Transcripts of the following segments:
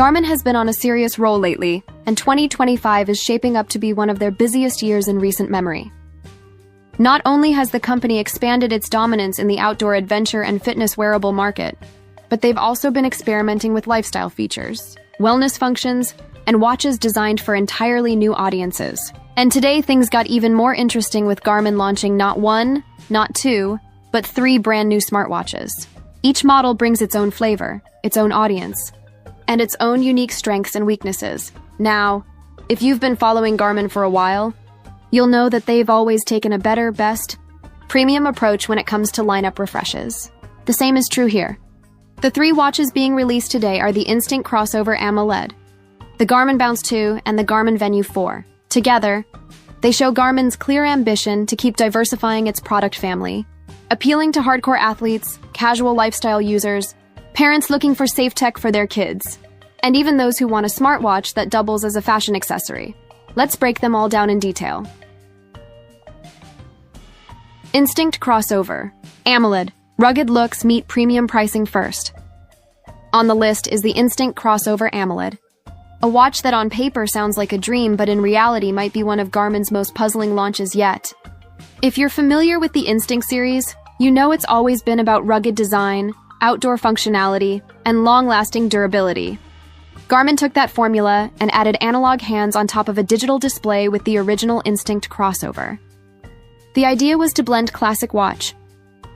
Garmin has been on a serious roll lately, and 2025 is shaping up to be one of their busiest years in recent memory. Not only has the company expanded its dominance in the outdoor adventure and fitness wearable market, but they've also been experimenting with lifestyle features, wellness functions, and watches designed for entirely new audiences. And today things got even more interesting with Garmin launching not one, not two, but 3 brand new smartwatches. Each model brings its own flavor, its own audience, and its own unique strengths and weaknesses. Now, if you've been following Garmin for a while, you'll know that they've always taken a better, best, premium approach when it comes to lineup refreshes. The same is true here. The 3 watches being released today are the Instinct Crossover AMOLED, the Garmin Bounce 2, and the Garmin Venu 4. Together, they show Garmin's clear ambition to keep diversifying its product family, appealing to hardcore athletes, casual lifestyle users, parents looking for safe tech for their kids, and even those who want a smartwatch that doubles as a fashion accessory. Let's break them all down in detail. Instinct Crossover AMOLED. Rugged looks meet premium pricing first. On the list is the Instinct Crossover AMOLED, a watch that on paper sounds like a dream, but in reality might be one of Garmin's most puzzling launches yet. If you're familiar with the Instinct series, you know it's always been about rugged design, outdoor functionality, and long-lasting durability. Garmin took that formula and added analog hands on top of a digital display with the original Instinct Crossover. The idea was to blend classic watch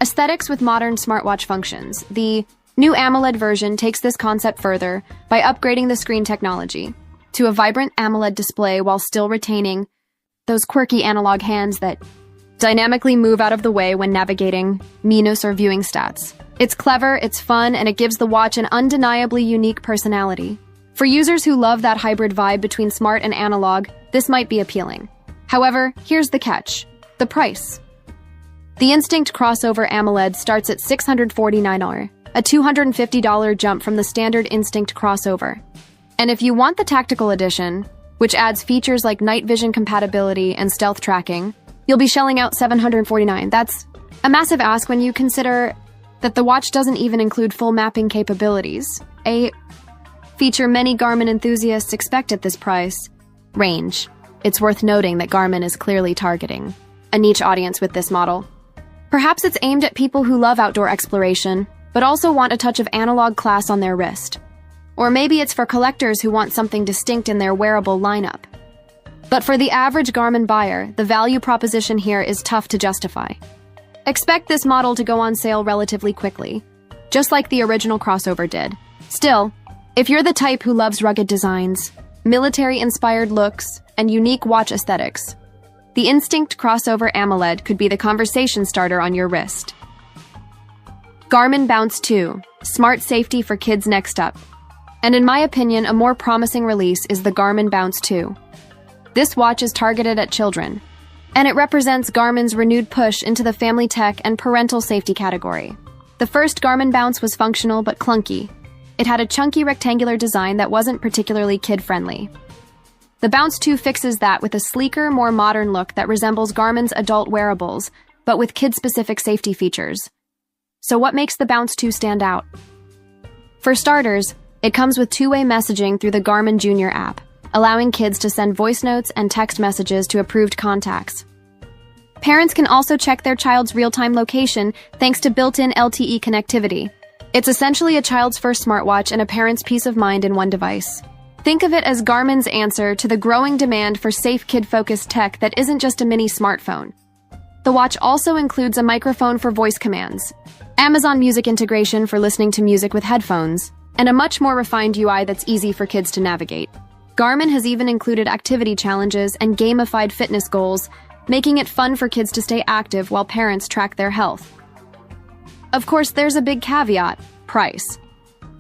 aesthetics with modern smartwatch functions. The new AMOLED version takes this concept further by upgrading the screen technology to a vibrant AMOLED display while still retaining those quirky analog hands that dynamically move out of the way when navigating menus or viewing stats. It's clever, it's fun, and it gives the watch an undeniably unique personality. For users who love that hybrid vibe between smart and analog, this might be appealing. However, here's the catch: the price. The Instinct Crossover AMOLED starts at $649, a $250 jump from the standard Instinct Crossover. And if you want the tactical edition, which adds features like night vision compatibility and stealth tracking, you'll be shelling out $749. That's a massive ask when you consider that the watch doesn't even include full mapping capabilities, a feature many Garmin enthusiasts expect at this price range. It's worth noting that Garmin is clearly targeting a niche audience with this model. Perhaps it's aimed at people who love outdoor exploration, but also want a touch of analog class on their wrist. Or maybe it's for collectors who want something distinct in their wearable lineup. But for the average Garmin buyer, the value proposition here is tough to justify. Expect this model to go on sale relatively quickly, just like the original Crossover did. Still, if you're the type who loves rugged designs, military-inspired looks, and unique watch aesthetics, the Instinct Crossover AMOLED could be the conversation starter on your wrist. Garmin Bounce 2, smart safety for kids next up. And in my opinion, a more promising release is the Garmin Bounce 2. This watch is targeted at children, and it represents Garmin's renewed push into the family tech and parental safety category. The first Garmin Bounce was functional but clunky. It had a chunky rectangular design that wasn't particularly kid-friendly. The Bounce 2 fixes that with a sleeker, more modern look that resembles Garmin's adult wearables, but with kid-specific safety features. So what makes the Bounce 2 stand out? For starters, it comes with two-way messaging through the Garmin Junior app, allowing kids to send voice notes and text messages to approved contacts. Parents can also check their child's real-time location thanks to built-in LTE connectivity. It's essentially a child's first smartwatch and a parent's peace of mind in one device. Think of it as Garmin's answer to the growing demand for safe kid-focused tech that isn't just a mini smartphone. The watch also includes a microphone for voice commands, Amazon Music integration for listening to music with headphones, and a much more refined UI that's easy for kids to navigate. Garmin has even included activity challenges and gamified fitness goals, making it fun for kids to stay active while parents track their health. Of course, there's a big caveat: price.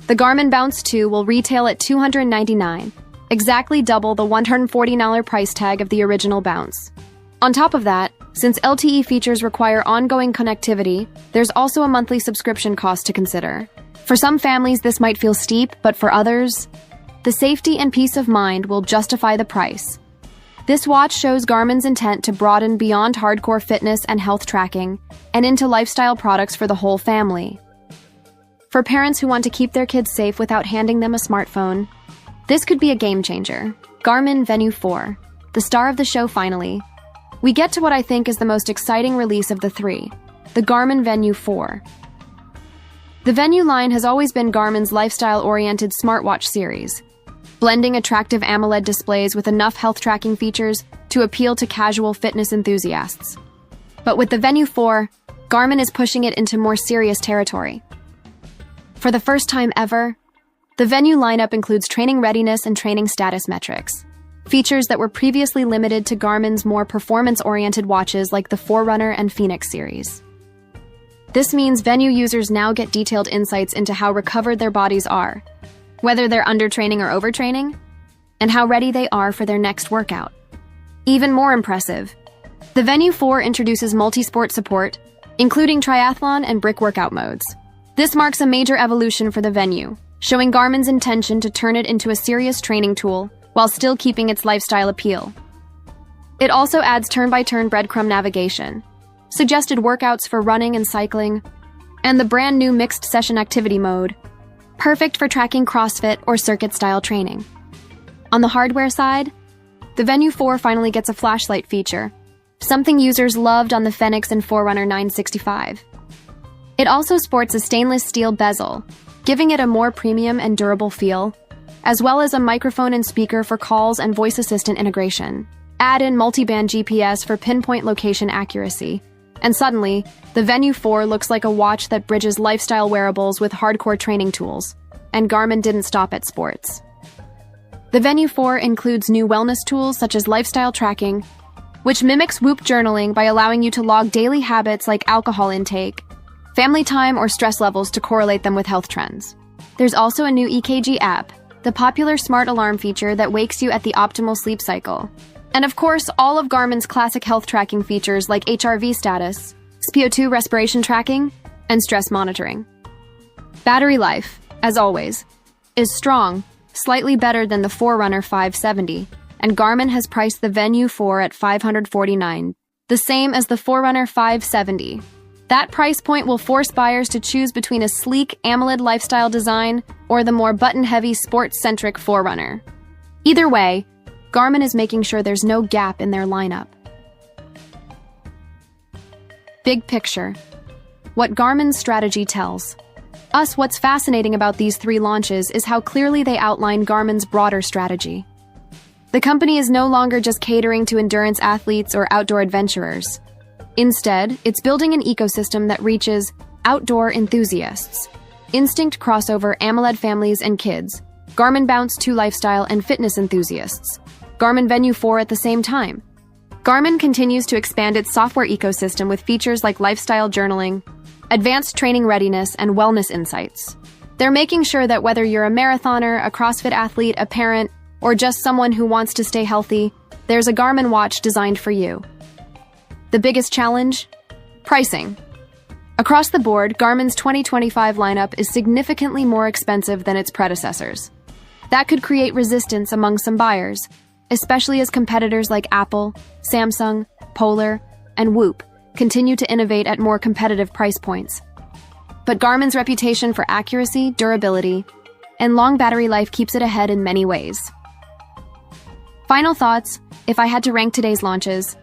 The Garmin Bounce 2 will retail at $299, exactly double the $140 price tag of the original Bounce. On top of that, since LTE features require ongoing connectivity, there's also a monthly subscription cost to consider. For some families, this might feel steep, but for others, the safety and peace of mind will justify the price. This watch shows Garmin's intent to broaden beyond hardcore fitness and health tracking and into lifestyle products for the whole family. For parents who want to keep their kids safe without handing them a smartphone, This could be a game changer. Garmin Venu 4, the star of the show finally. We get to what I think is the most exciting release of the three, the Garmin Venu 4. The Venu line has always been Garmin's lifestyle-oriented smartwatch series, blending attractive AMOLED displays with enough health tracking features to appeal to casual fitness enthusiasts. But with the Venu 4, Garmin is pushing it into more serious territory. For the first time ever, the Venu lineup includes training readiness and training status metrics, features that were previously limited to Garmin's more performance-oriented watches like the Forerunner and Phoenix series. This means Venu users now get detailed insights into how recovered their bodies are, whether they're undertraining or overtraining, and how ready they are for their next workout. Even more impressive, the Venu 4 introduces multi-sport support, including triathlon and brick workout modes. This marks a major evolution for the Venu, showing Garmin's intention to turn it into a serious training tool while still keeping its lifestyle appeal. It also adds turn-by-turn breadcrumb navigation, suggested workouts for running and cycling, and the brand new mixed session activity mode, perfect for tracking CrossFit or circuit-style training. On the hardware side, the Venu 4 finally gets a flashlight feature, something users loved on the Phoenix and Forerunner 965. It also sports a stainless steel bezel, giving it a more premium and durable feel, as well as a microphone and speaker for calls and voice assistant integration. Add in multi-band GPS for pinpoint location accuracy, and suddenly, the Venu 4 looks like a watch that bridges lifestyle wearables with hardcore training tools, and Garmin didn't stop at sports. The Venu 4 includes new wellness tools such as lifestyle tracking, which mimics Whoop journaling by allowing you to log daily habits like alcohol intake, family time, or stress levels to correlate them with health trends. There's also a new EKG app, the popular smart alarm feature that wakes you at the optimal sleep cycle. And of course, all of Garmin's classic health tracking features like HRV status, SpO2 respiration tracking, and stress monitoring. Battery life, as always, is strong, slightly better than the Forerunner 570, and Garmin has priced the Venu 4 at $549, the same as the Forerunner 570. That price point will force buyers to choose between a sleek AMOLED lifestyle design or the more button-heavy sports-centric Forerunner. Either way, Garmin is making sure there's no gap in their lineup. Big picture. What Garmin's strategy tells us what's fascinating about these three launches is how clearly they outline Garmin's broader strategy. The company is no longer just catering to endurance athletes or outdoor adventurers. Instead, it's building an ecosystem that reaches outdoor enthusiasts, Instinct crossover AMOLED families and kids, Garmin Bounce 2 lifestyle and fitness enthusiasts, Garmin Venu 4 at the same time. Garmin continues to expand its software ecosystem with features like lifestyle journaling, advanced training readiness, and wellness insights. They're making sure that whether you're a marathoner, a CrossFit athlete, a parent, or just someone who wants to stay healthy, there's a Garmin watch designed for you. The biggest challenge? Pricing. Across the board, Garmin's 2025 lineup is significantly more expensive than its predecessors. That could create resistance among some buyers, especially as competitors like Apple, Samsung, Polar, and Whoop continue to innovate at more competitive price points. But Garmin's reputation for accuracy, durability, and long battery life keeps it ahead in many ways. Final thoughts, if I had to rank today's launches,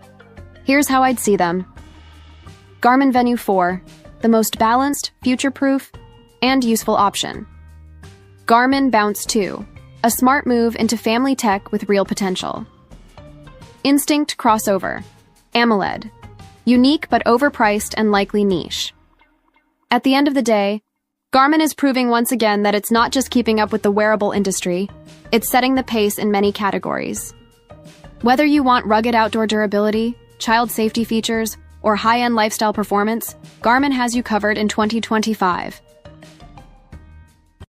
here's how I'd see them. Garmin Venu 4, the most balanced, future-proof, and useful option. Garmin Bounce 2, a smart move into family tech with real potential. Instinct crossover, AMOLED, unique but overpriced and likely niche. At the end of the day, Garmin is proving once again that it's not just keeping up with the wearable industry, it's setting the pace in many categories. Whether you want rugged outdoor durability, child safety features, or high-end lifestyle performance, Garmin has you covered in 2025.